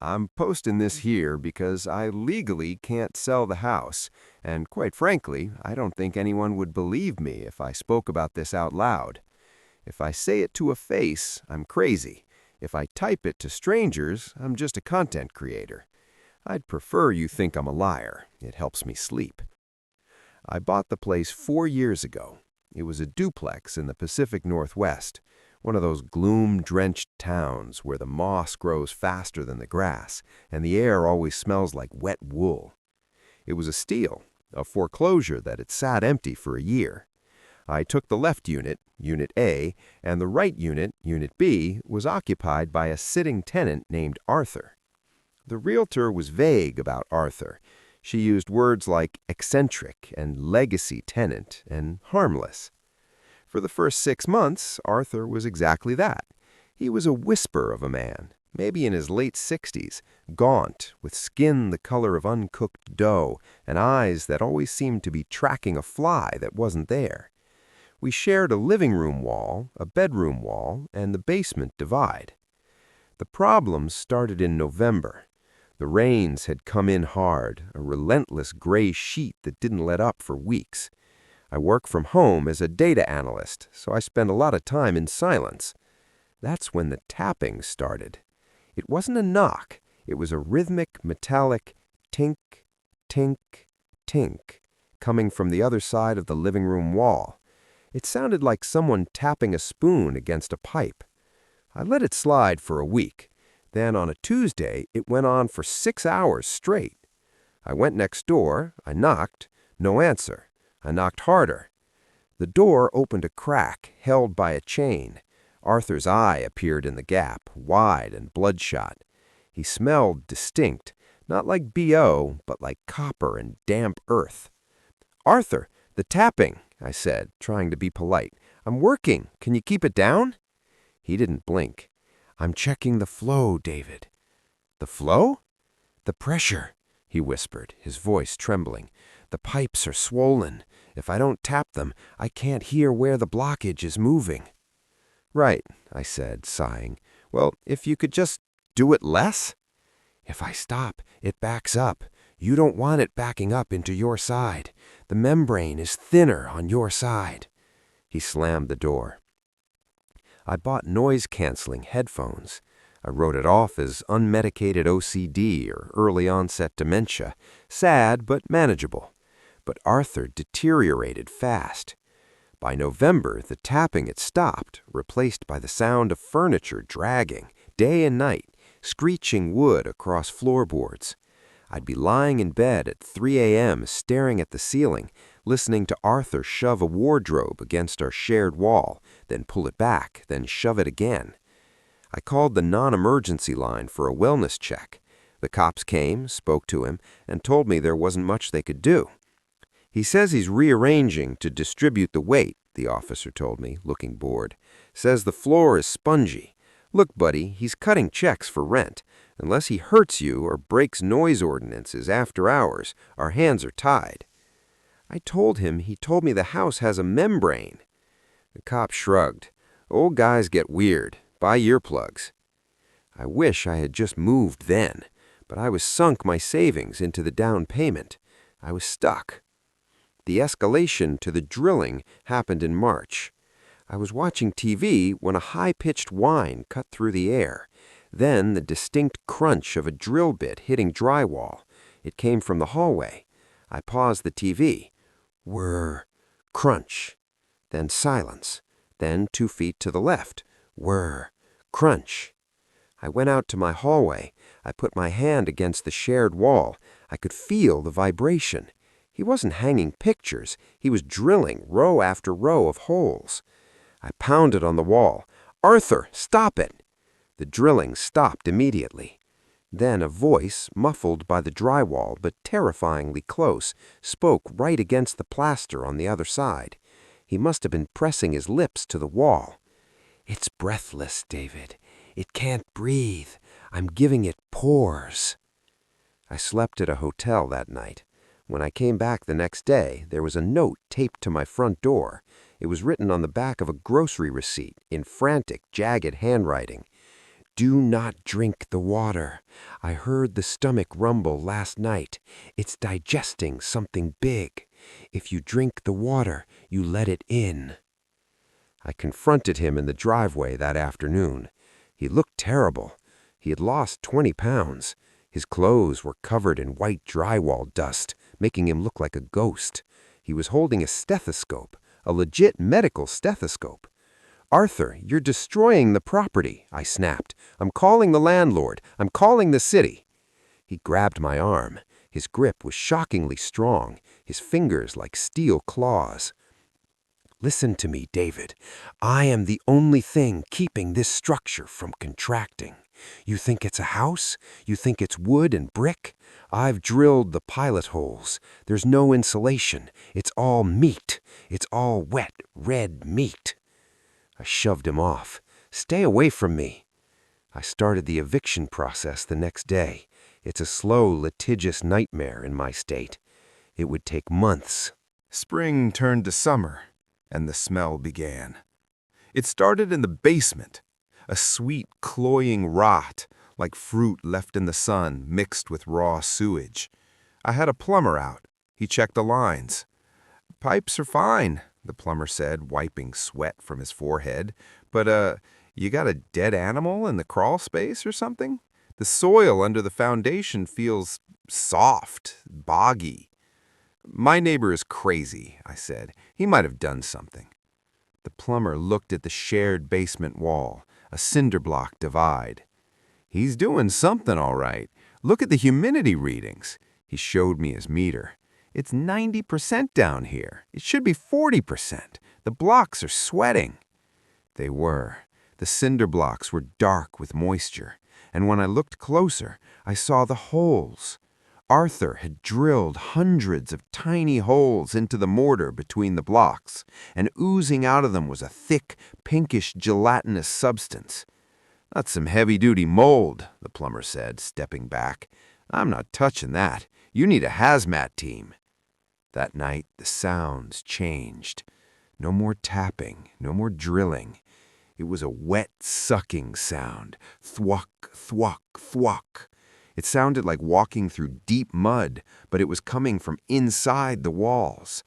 I'm posting this here because I legally can't sell the house, and quite frankly, I don't think anyone would believe me if I spoke about this out loud. If I say it to a face, I'm crazy. If I type it to strangers, I'm just a content creator. I'd prefer you think I'm a liar. It helps me sleep. I bought the place 4 years ago. It was a duplex in the Pacific Northwest, one of those gloom-drenched towns where the moss grows faster than the grass and the air always smells like wet wool. It was a steal, a foreclosure that had sat empty for a year. I took the left unit, Unit A, and the right unit, Unit B, was occupied by a sitting tenant named Arthur. The realtor was vague about Arthur. She used words like eccentric and legacy tenant and harmless. For the first 6 months, Arthur was exactly that. He was a whisper of a man, maybe in his late 60s, gaunt, with skin the color of uncooked dough and eyes that always seemed to be tracking a fly that wasn't there. We shared a living room wall, a bedroom wall, and the basement divide. The problems started in November. The rains had come in hard, a relentless gray sheet that didn't let up for weeks. I work from home as a data analyst, so I spend a lot of time in silence. That's when the tapping started. It wasn't a knock. It was a rhythmic, metallic tink, tink, tink, coming from the other side of the living room wall. It sounded like someone tapping a spoon against a pipe. I let it slide for a week. Then on a Tuesday, it went on for 6 hours straight. I went next door, I knocked, no answer. I knocked harder. The door opened a crack, held by a chain. Arthur's eye appeared in the gap, wide and bloodshot. He smelled distinct, not like BO, but like copper and damp earth. "Arthur, the tapping," I said, trying to be polite. "I'm working. Can you keep it down?" He didn't blink. "I'm checking the flow, David." "The flow?" "The pressure," he whispered, his voice trembling. "The pipes are swollen. If I don't tap them, I can't hear where the blockage is moving." "Right," I said, sighing. "Well, if you could just do it less?" "If I stop, it backs up. You don't want it backing up into your side. The membrane is thinner on your side." He slammed the door. I bought noise-canceling headphones. I wrote it off as unmedicated OCD or early-onset dementia, sad but manageable. But Arthur deteriorated fast. By November, the tapping had stopped, replaced by the sound of furniture dragging, day and night, screeching wood across floorboards. I'd be lying in bed at 3 a.m. staring at the ceiling, listening to Arthur shove a wardrobe against our shared wall, then pull it back, then shove it again. I called the non-emergency line for a wellness check. The cops came, spoke to him, and told me there wasn't much they could do. "He says he's rearranging to distribute the weight," the officer told me, looking bored. "Says the floor is spongy. Look, buddy, he's cutting checks for rent. Unless he hurts you or breaks noise ordinances after hours, our hands are tied." I told him he told me the house has a membrane. The cop shrugged. "Old guys get weird. Buy earplugs." I wish I had just moved then, but I was sunk my savings into the down payment. I was stuck. The escalation to the drilling happened in March. I was watching TV when a high-pitched whine cut through the air. Then the distinct crunch of a drill bit hitting drywall. It came from the hallway. I paused the TV. Whir, crunch. Then silence. Then 2 feet to the left. Whir, crunch. I went out to my hallway. I put my hand against the shared wall. I could feel the vibration. He wasn't hanging pictures. He was drilling row after row of holes. I pounded on the wall. "Arthur, stop it!" The drilling stopped immediately. Then a voice, muffled by the drywall but terrifyingly close, spoke right against the plaster on the other side. He must have been pressing his lips to the wall. "It's breathless, David. It can't breathe. I'm giving it pores." I slept at a hotel that night. When I came back the next day, there was a note taped to my front door. It was written on the back of a grocery receipt in frantic, jagged handwriting. Do not drink the water. I heard the stomach rumble last night. It's digesting something big. If you drink the water, you let it in." I confronted him in the driveway that afternoon. He looked terrible. He had lost 20 pounds. His clothes were covered in white drywall dust, making him look like a ghost. He was holding a stethoscope, a legit medical stethoscope. "Arthur, you're destroying the property," I snapped. "I'm calling the landlord. I'm calling the city." He grabbed my arm. His grip was shockingly strong, his fingers like steel claws. "Listen to me, David. I am the only thing keeping this structure from contracting. You think it's a house? You think it's wood and brick? I've drilled the pilot holes. There's no insulation. It's all meat. It's all wet, red meat." I shoved him off. "Stay away from me." I started the eviction process the next day. It's a slow, litigious nightmare in my state. It would take months. Spring turned to summer, and the smell began. It started in the basement, a sweet, cloying rot, like fruit left in the sun mixed with raw sewage. I had a plumber out. He checked the lines. "Pipes are fine," the plumber said, wiping sweat from his forehead. "But, you got a dead animal in the crawl space or something? The soil under the foundation feels soft, boggy." "My neighbor is crazy," I said. "He might have done something." The plumber looked at the shared basement wall, a cinder block divide. "He's doing something all right. Look at the humidity readings." He showed me his meter. "It's 90% down here. It should be 40%. The blocks are sweating." They were. The cinder blocks were dark with moisture, and when I looked closer, I saw the holes. Arthur had drilled hundreds of tiny holes into the mortar between the blocks, and oozing out of them was a thick, pinkish, gelatinous substance. "That's some heavy-duty mold," the plumber said, stepping back. "I'm not touching that. You need a hazmat team." That night, the sounds changed. No more tapping, no more drilling. It was a wet, sucking sound. Thwack, thwack, thwack. It sounded like walking through deep mud, but it was coming from inside the walls.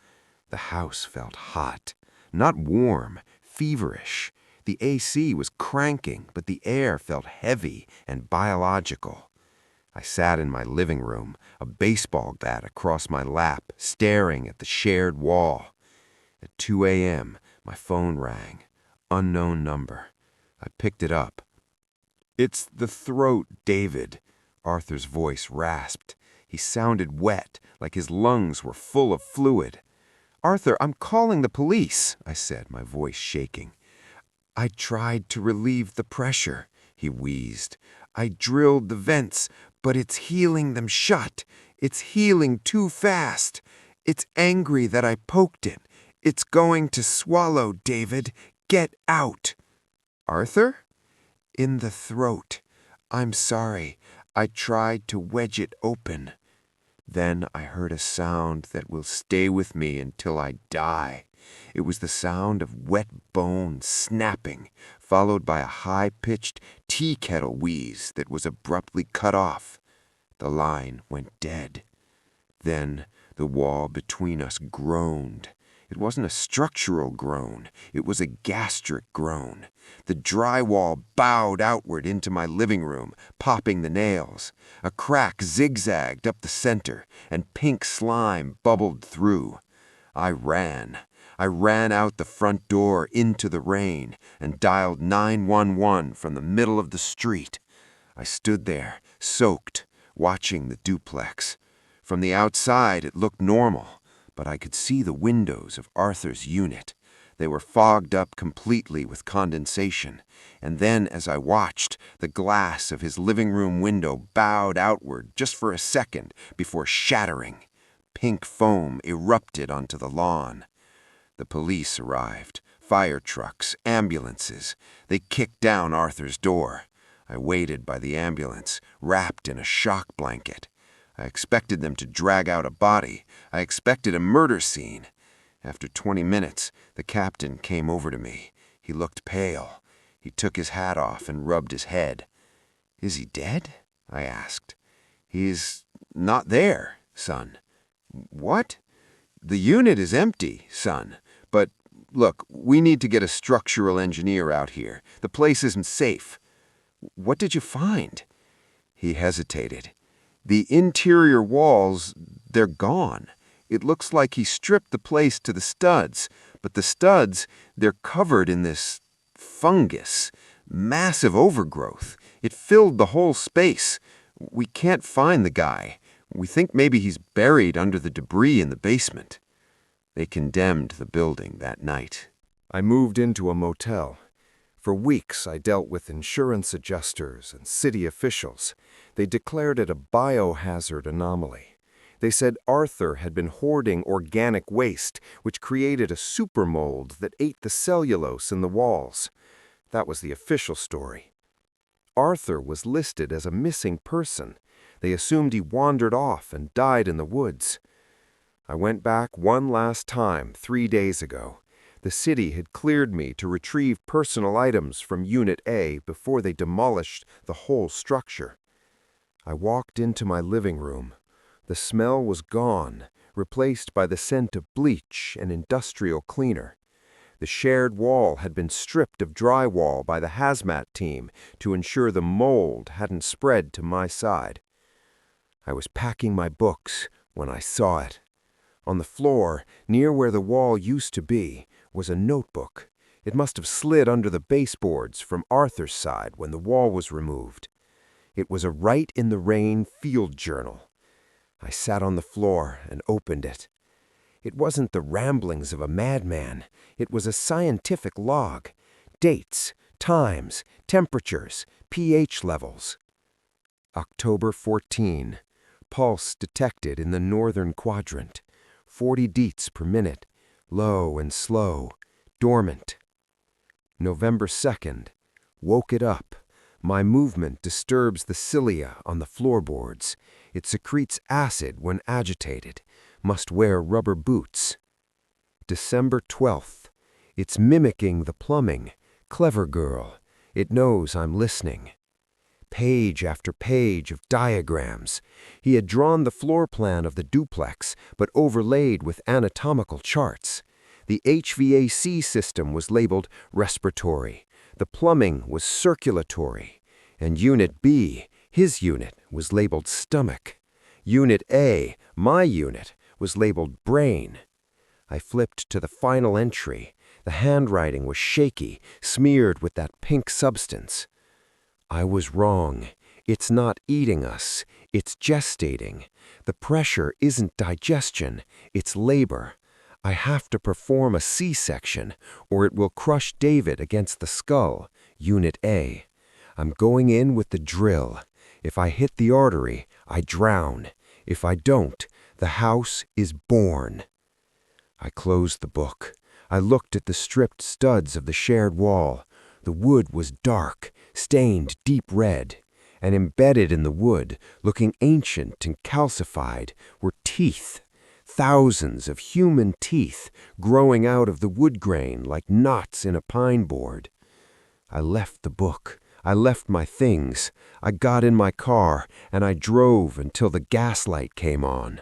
The house felt hot, not warm, feverish. The AC was cranking, but the air felt heavy and biological. I sat in my living room, a baseball bat across my lap, staring at the shared wall. At 2 a.m., my phone rang. Unknown number. I picked it up. "It's the throat, David," Arthur's voice rasped. He sounded wet, like his lungs were full of fluid. "Arthur, I'm calling the police," I said, my voice shaking. "I tried to relieve the pressure," he wheezed. "I drilled the vents, but it's healing them shut. It's healing too fast. It's angry that I poked it. It's going to swallow, David. Get out." "Arthur?" "In the throat. I'm sorry. I tried to wedge it open." Then I heard a sound that will stay with me until I die. It was the sound of wet bone snapping, followed by a high-pitched tea kettle wheeze that was abruptly cut off. The line went dead. Then the wall between us groaned. It wasn't a structural groan. It was a gastric groan. The drywall bowed outward into my living room, popping the nails. A crack zigzagged up the center, and pink slime bubbled through. I ran. I ran out the front door into the rain and dialed 911 from the middle of the street. I stood there, soaked, watching the duplex. From the outside, it looked normal, but I could see the windows of Arthur's unit. They were fogged up completely with condensation, and then as I watched, the glass of his living room window bowed outward just for a second before shattering. Pink foam erupted onto the lawn. The police arrived, fire trucks, ambulances. They kicked down Arthur's door. I waited by the ambulance, wrapped in a shock blanket. I expected them to drag out a body. I expected a murder scene. After 20 minutes, the captain came over to me. He looked pale. He took his hat off and rubbed his head. Is he dead? I asked. He's not there, son. What? The unit is empty, son. But look, we need to get a structural engineer out here. The place isn't safe. What did you find? He hesitated. The interior walls, they're gone. It looks like he stripped the place to the studs, but the studs, they're covered in this fungus. Massive overgrowth. It filled the whole space. We can't find the guy. We think maybe he's buried under the debris in the basement. They condemned the building that night. I moved into a motel. For weeks, I dealt with insurance adjusters and city officials. They declared it a biohazard anomaly. They said Arthur had been hoarding organic waste, which created a supermold that ate the cellulose in the walls. That was the official story. Arthur was listed as a missing person. They assumed he wandered off and died in the woods. I went back one last time 3 days ago. The city had cleared me to retrieve personal items from Unit A before they demolished the whole structure. I walked into my living room. The smell was gone, replaced by the scent of bleach and industrial cleaner. The shared wall had been stripped of drywall by the hazmat team to ensure the mold hadn't spread to my side. I was packing my books when I saw it. On the floor, near where the wall used to be, was a notebook. It must have slid under the baseboards from Arthur's side when the wall was removed. It was a Write in the Rain field journal. I sat on the floor and opened it. It wasn't the ramblings of a madman. It was a scientific log. Dates, times, temperatures, pH levels. October 14. Pulse detected in the northern quadrant. 40 beats per minute. Low and slow. Dormant. November 2nd. Woke it up. My movement disturbs the cilia on the floorboards. It secretes acid when agitated. Must wear rubber boots. December 12th. It's mimicking the plumbing. Clever girl. It knows I'm listening. Page after page of diagrams. He had drawn the floor plan of the duplex, but overlaid with anatomical charts. The HVAC system was labeled respiratory. The plumbing was circulatory. And Unit B, his unit, was labeled stomach. Unit A, my unit, was labeled brain. I flipped to the final entry. The handwriting was shaky, smeared with that pink substance. I was wrong. It's not eating us. It's gestating. The pressure isn't digestion. It's labor. I have to perform a C-section, or it will crush David against the skull. Unit A. I'm going in with the drill. If I hit the artery, I drown. If I don't, the house is born. I closed the book. I looked at the stripped studs of the shared wall. The wood was dark, stained deep red, and embedded in the wood, looking ancient and calcified, were teeth. Thousands of human teeth growing out of the wood grain like knots in a pine board. I left the book. I left my things. I got in my car, and I drove until the gaslight came on.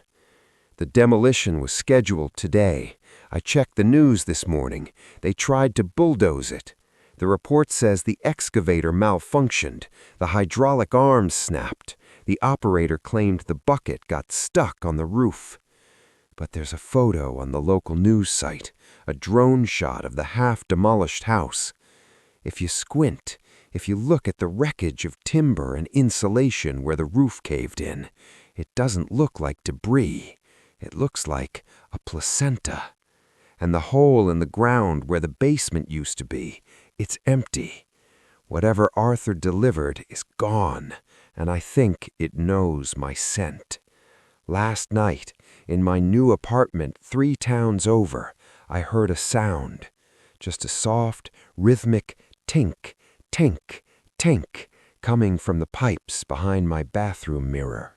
The demolition was scheduled today. I checked the news this morning. They tried to bulldoze it. The report says the excavator malfunctioned. The hydraulic arms snapped. The operator claimed the bucket got stuck on the roof. But there's a photo on the local news site, a drone shot of the half-demolished house. If you squint, if you look at the wreckage of timber and insulation where the roof caved in, it doesn't look like debris. It looks like a placenta. And the hole in the ground where the basement used to be, it's empty. Whatever Arthur delivered is gone, and I think it knows my scent. Last night, in my new apartment 3 towns over, I heard a sound. Just a soft, rhythmic tink, tink, tink, coming from the pipes behind my bathroom mirror.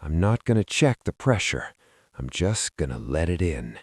I'm not going to check the pressure. I'm just going to let it in.